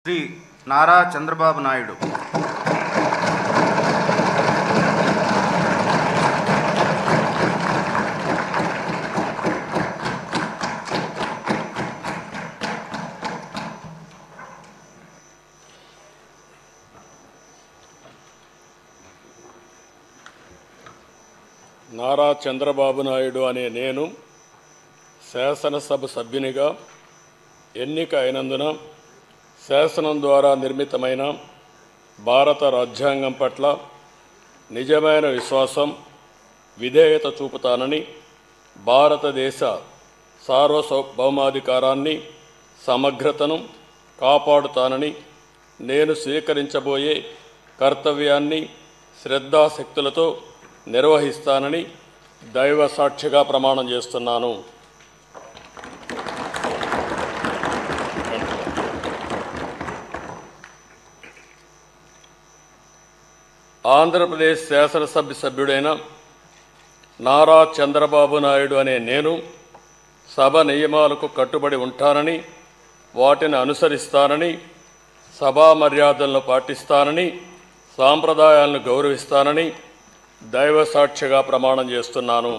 శ్రీ నారా చంద్రబాబు నాయుడు నారా చంద్రబాబు నాయుడు అనే నేను శాసనసభ సభ్యునిగా ఎన్నిక అయినందున శాసనం ద్వారా నిర్మితమైన భారత రాజ్యాంగం పట్ల నిజమైన విశ్వాసం, విధేయత చూపుతానని, భారతదేశ సార్వభౌమాధికారాన్ని, సమగ్రతను కాపాడుతానని, నేను స్వీకరించబోయే కర్తవ్యాన్ని శ్రద్ధాశక్తులతో నిర్వహిస్తానని దైవ సాక్షిగా ప్రమాణం చేస్తున్నాను. ఆంధ్రప్రదేశ్ శాసనసభ సభ్యుడైన నారా చంద్రబాబు నాయుడు అనే నేను సభ నియమాలకు కట్టుబడి ఉంటానని, వాటిని అనుసరిస్తానని, సభా మర్యాదలను పాటిస్తానని, సాంప్రదాయాలను గౌరవిస్తానని దైవ సాక్షిగా ప్రమాణం చేస్తున్నాను.